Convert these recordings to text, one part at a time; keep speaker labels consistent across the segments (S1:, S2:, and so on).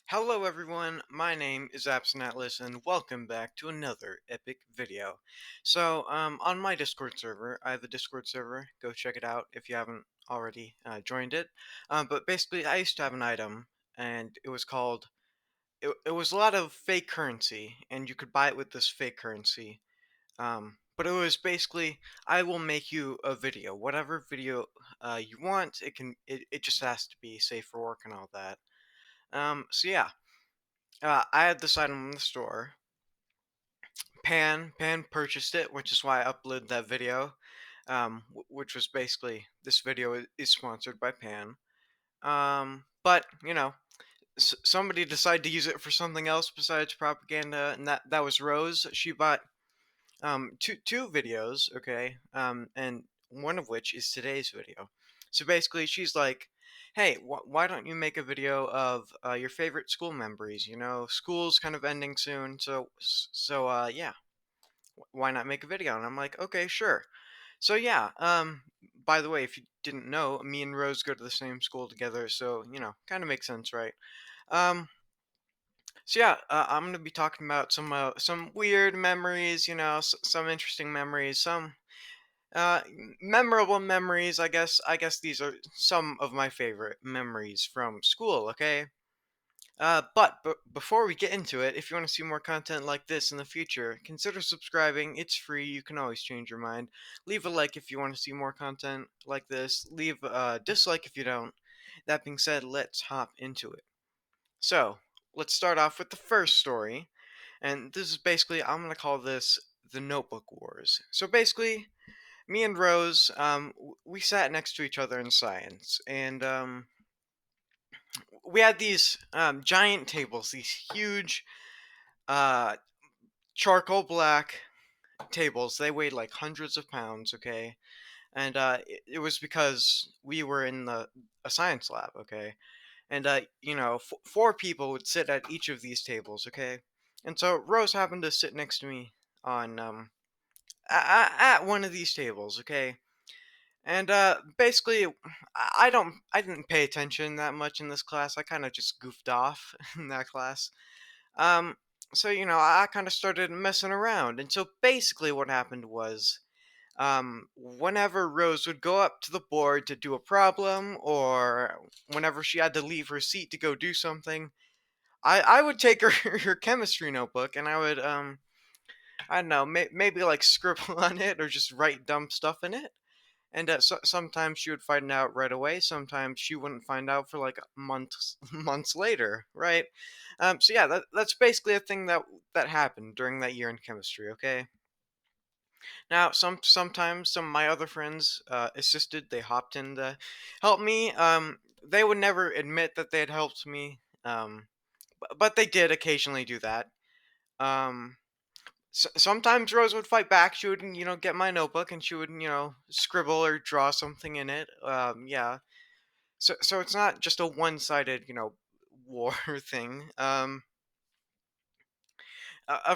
S1: Hello everyone, my name is Absent and welcome back to another epic video. On my Discord server, I have a Discord server, go check it out if you haven't already joined it. But basically, I used to have an item, and it was called, it was a lot of fake currency, and you could buy it with this fake currency. But it was basically, I will make you a video, whatever video you want, it just has to be safe for work and all that. Yeah. I had this item in the store. Pan purchased it, which is why I uploaded that video. Which was basically this video is sponsored by Pan. But somebody decided to use it for something else besides propaganda, and that was Rose. She bought two videos, okay, and one of which is today's video. So basically, she's like, "Hey, why don't you make a video of your favorite school memories? You know, school's kind of ending soon, yeah, why not make a video?" And I'm like, "Okay, sure." So yeah, by the way, if you didn't know, me and Rose go to the same school together, so kind of makes sense, right? Um, I'm gonna be talking about some weird memories, some interesting memories, some memorable memories. I guess these are some of my favorite memories from school. Okay. But before we get into it, if you want to see more content like this in the future, consider subscribing. It's free. You can always change your mind. Leave a like if you want to see more content like this. Leave a dislike if you don't. That being said, let's hop into it. So, let's start off with the first story. And this is basically, I'm going to call this the Notebook Wars. So, basically, me and Rose, we sat next to each other in science. And we had these giant tables, these huge uh, charcoal black tables. They weighed like hundreds of pounds, okay? And it was because we were in a science lab, okay? And four people would sit at each of these tables, okay? And so Rose happened to sit next to me on at one of these tables, okay? And basically, I didn't pay attention that much in this class. I kind of just goofed off in that class. Um, I kind of started messing around, and so basically, what happened was whenever Rose would go up to the board to do a problem, or whenever she had to leave her seat to go do something, I would take her her chemistry notebook and I would I don't know, maybe like scribble on it or just write dumb stuff in it. And sometimes she would find out right away. Sometimes she wouldn't find out for like months months later, right? That's basically a thing that happened during that year in chemistry. Okay. Now, sometimes some of my other friends assisted. They hopped in to help me. They would never admit that they had helped me, but they did occasionally do that. Um, Sometimes Rose would fight back. She would, get my notebook and she would, scribble or draw something in it. Yeah. So it's not just a one-sided, war thing. Of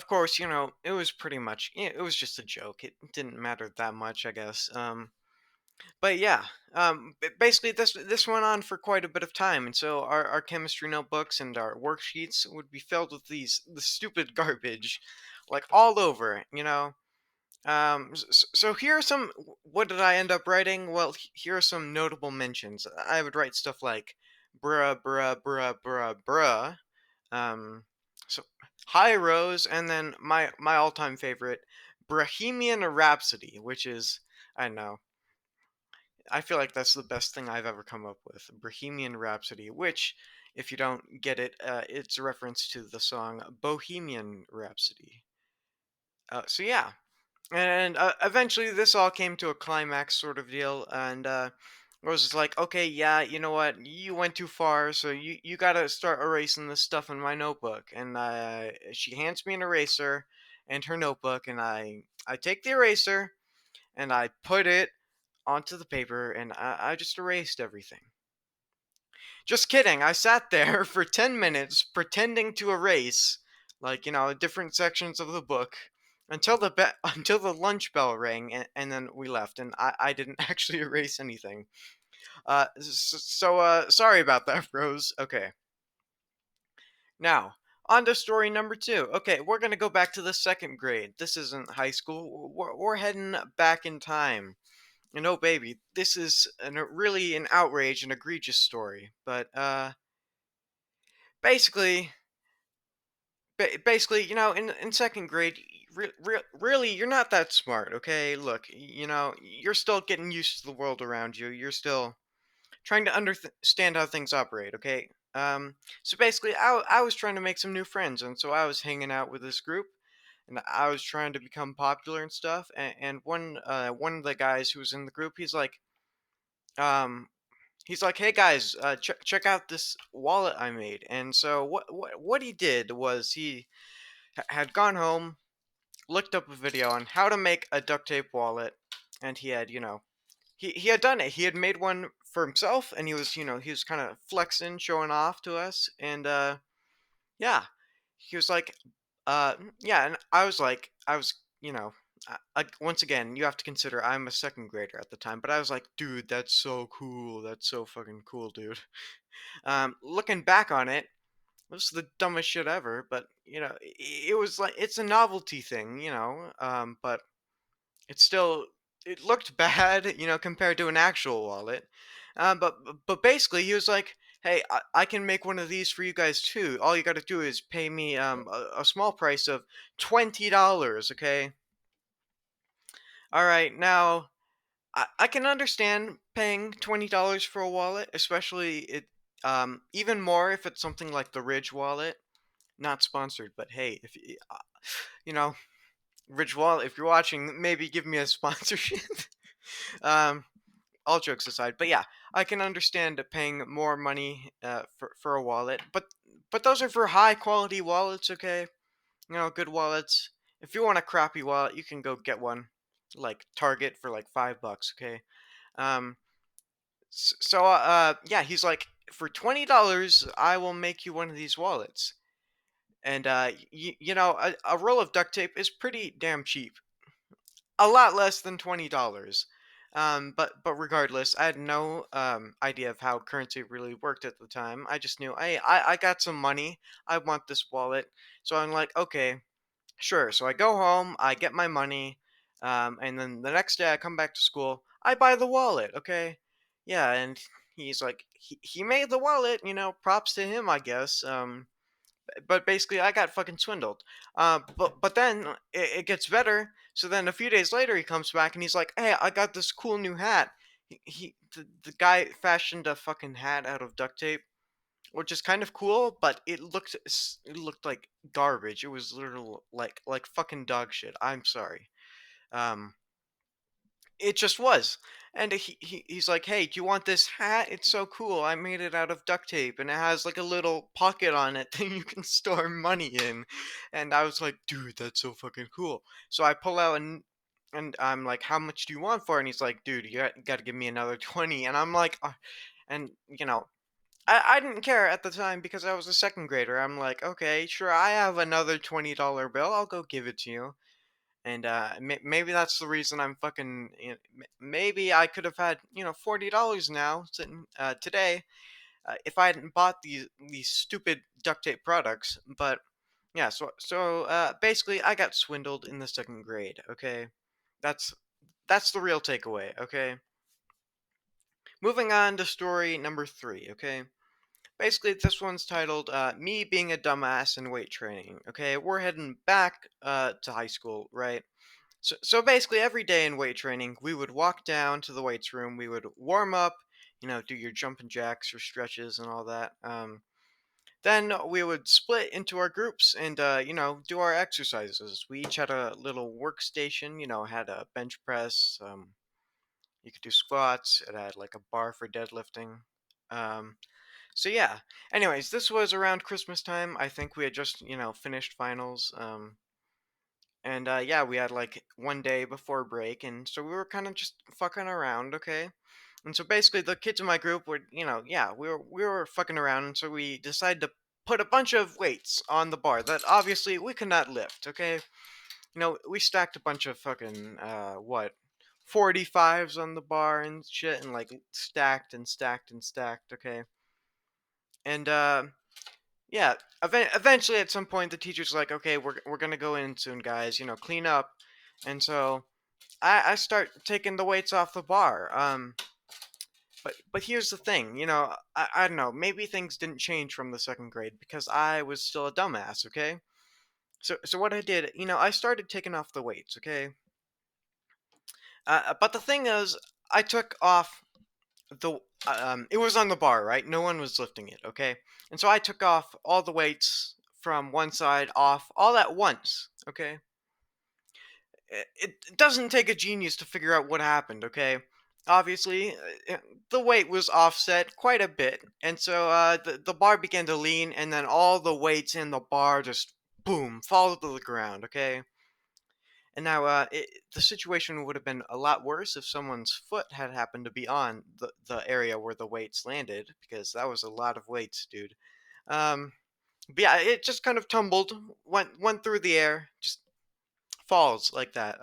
S1: course, it was pretty much, it was just a joke. It didn't matter that much, I guess. But yeah, basically this went on for quite a bit of time, and so our chemistry notebooks and our worksheets would be filled with the stupid garbage, like all over, so here are some. What did I end up writing? Well, here are some notable mentions. I would write stuff like bruh, bruh, bruh, bruh, bruh. Um, so Hi Rose, and then my all time favorite, Bohemian Rhapsody, which is, I don't know. I feel like that's the best thing I've ever come up with. Bohemian Rhapsody, which, if you don't get it, it's a reference to the song Bohemian Rhapsody. Yeah, and eventually this all came to a climax sort of deal, and Rose is like, okay, yeah, you know what, you went too far, so you gotta start erasing this stuff in my notebook. And she hands me an eraser and her notebook, and I take the eraser and I put it onto the paper, and I just erased everything. Just kidding. I sat there for 10 minutes pretending to erase, like, different sections of the book until until the lunch bell rang, and then we left, and I didn't actually erase anything. Sorry about that, Rose. Okay. Now, on to story number two. Okay, we're gonna go back to the second grade. This isn't high school. We're heading back in time. And oh, baby, this is really an outrage and egregious story. But basically, basically, in second grade, really, you're not that smart. Okay, look, you're still getting used to the world around you. You're still trying to understand how things operate. Okay. So basically, I was trying to make some new friends, and so I was hanging out with this group, and I was trying to become popular and stuff. And one of the guys who was in the group, um, he's like, "Hey guys, check out this wallet I made." And so what he did was he had gone home, looked up a video on how to make a duct tape wallet, and he had he had done it. He had made one for himself, and he was kind of flexing, showing off to us, and yeah, he was like, yeah, and I was, once again, you have to consider I'm a second grader at the time, but I was like, dude, that's so cool. That's so fucking cool, dude. Looking back on it, this is the dumbest shit ever, but it was like it's a novelty thing, but it's still it looked bad, compared to an actual wallet. But basically, he was like, "Hey, I can make one of these for you guys too. All you got to do is pay me a small price of $20. Okay, all right. Now I can understand paying $20 for a wallet, especially even more if it's something like the Ridge wallet. Not sponsored, but hey, if you know Ridge wallet, if you're watching, maybe give me a sponsorship." um, all jokes aside, but yeah, I can understand paying more money for a wallet, but those are for high quality wallets, okay? Good wallets. If you want a crappy wallet, you can go get one, like Target for like $5, okay? Um, yeah, he's like, for $20, I will make you one of these wallets, and a roll of duct tape is pretty damn cheap, a lot less than $20. But regardless, I had no idea of how currency really worked at the time. I just knew, hey, I got some money. I want this wallet. So I'm like, okay, sure. So I go home, I get my money, and then the next day I come back to school, I buy the wallet. Okay, yeah, and he's like, he made the wallet. Props to him, I guess. But basically I got fucking swindled. But then it gets better. So then a few days later he comes back and he's like, "Hey, I got this cool new hat." The guy fashioned a fucking hat out of duct tape, which is kind of cool, but it looked like garbage. It was literally like fucking dog shit. I'm sorry. Um, it just was. And he's like, "Hey, do you want this hat? It's so cool. I made it out of duct tape and it has like a little pocket on it that you can store money in." And I was like, "Dude, that's so fucking cool." So I pull out and I'm like, "How much do you want for it?" And he's like, "Dude, you got to give me another 20." And I'm like, and I didn't care at the time because I was a second grader. I'm like, "Okay, sure, I have another $20 bill. I'll go give it to you." And maybe that's the reason I'm fucking. Maybe I could have had $40 now sitting today if I hadn't bought these stupid duct tape products. But yeah, so basically, I got swindled in the second grade. Okay, that's that's the real takeaway. Okay, moving on to story number three. Okay. Basically, this one's titled "Me Being a Dumbass in Weight Training." Okay, we're heading back to high school, right? So basically, every day in weight training, we would walk down to the weights room. We would warm up, do your jumping jacks, your stretches, and all that. Then we would split into our groups and, do our exercises. We each had a little workstation. Had a bench press. You could do squats. It had like a bar for deadlifting. Um, so yeah. Anyways, this was around Christmas time. I think we had just finished finals. And yeah, we had like one day before break, and so we were kind of just fucking around, okay? And so basically, the kids in my group were, yeah, we were fucking around, and so we decided to put a bunch of weights on the bar that obviously we could not lift, okay? We stacked a bunch of fucking 45s on the bar and shit, and like stacked and stacked and stacked, okay? And yeah. Eventually, at some point, the teacher's like, "Okay, we're gonna go in soon, guys. You know, clean up." And so I start taking the weights off the bar. But here's the thing, I don't know, maybe things didn't change from the second grade because I was still a dumbass, okay? So what I did, I started taking off the weights, okay? But the thing is, I took off it was on the bar, right? No one was lifting it, okay? And so I took off all the weights from one side off all at once, okay? It doesn't take a genius to figure out what happened, okay? Obviously, the weight was offset quite a bit, and so the bar began to lean, and then all the weights in the bar just boom fall to the ground, okay? And now the situation would have been a lot worse if someone's foot had happened to be on the area where the weights landed, because that was a lot of weights, dude. Um, but yeah, it just kind of tumbled, went through the air, just falls like that.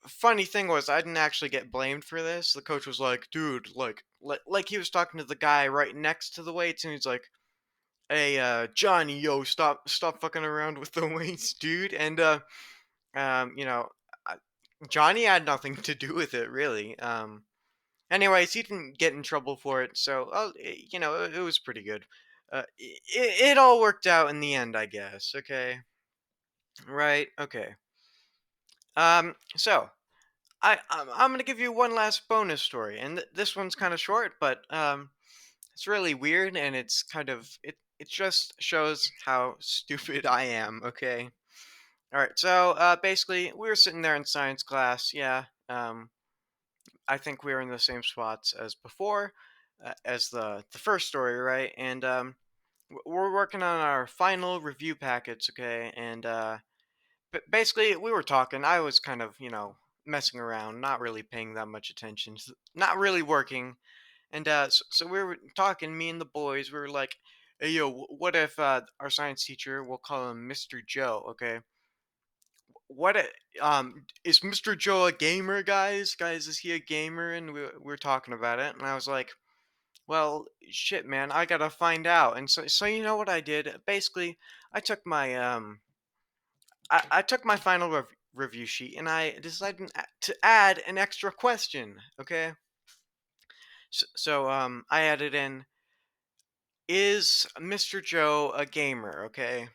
S1: Funny thing was, I didn't actually get blamed for this. The coach was like, "Dude, like he was talking to the guy right next to the weights, and he's like, "Hey, Johnny, yo, stop fucking around with the weights, dude." And um, you know, I, Johnny had nothing to do with it, really. Anyways, he didn't get in trouble for it, so it was pretty good. It all worked out in the end, I guess. Okay, right? Okay. So I'm gonna give you one last bonus story, and this one's kind of short, but it's really weird, and it's kind of it just shows how stupid I am. Okay. All right. So basically, we were sitting there in science class. Yeah. I think we were in the same spots as before, as the first story, right? And we're working on our final review packets. Okay, and but basically, we were talking. I was kind of, messing around, not really paying that much attention, not really working. And so we were talking, me and the boys. We were like, "Hey, yo, what if our science teacher, we'll call him Mr. Joe, okay? Is Mr. Joe a gamer, guys? Guys, is he a gamer?" And we were talking about it, and I was like, "Well, shit, man, I gotta find out." And so you know what I did? Basically, I took my I took my final review sheet and I decided to add an extra question. Okay, so I added in, "Is Mr. Joe a gamer?" Okay,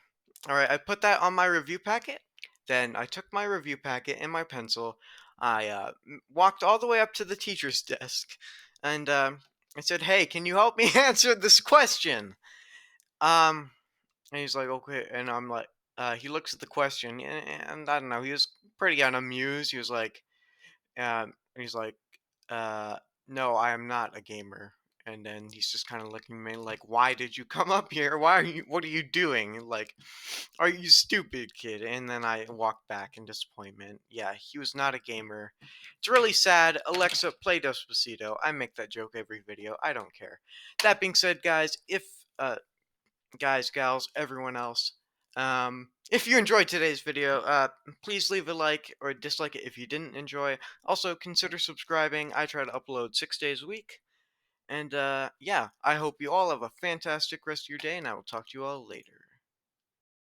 S1: all right. I put that on my review packet. Then I took my review packet and my pencil. I walked all the way up to the teacher's desk, and I said, "Hey, can you help me answer this question?" Um, And he's like, okay. And I'm like, he looks at the question and I don't know, he was pretty unamused. He was like, he's like, uh, no, I am not a gamer. And then he's just kind of looking at me like, why did you come up here? What are you doing? Like, are you stupid, kid? And then I walked back in disappointment. Yeah, he was not a gamer. It's really sad. Alexa, play Despacito. I make that joke every video. I don't care. That being said, guys, if guys, gals, everyone else. If you enjoyed today's video, please leave a like or dislike it if you didn't enjoy. Also, consider subscribing. I try to upload 6 days a week. And yeah, I hope you all have a fantastic rest of your day, and I will talk to you all later.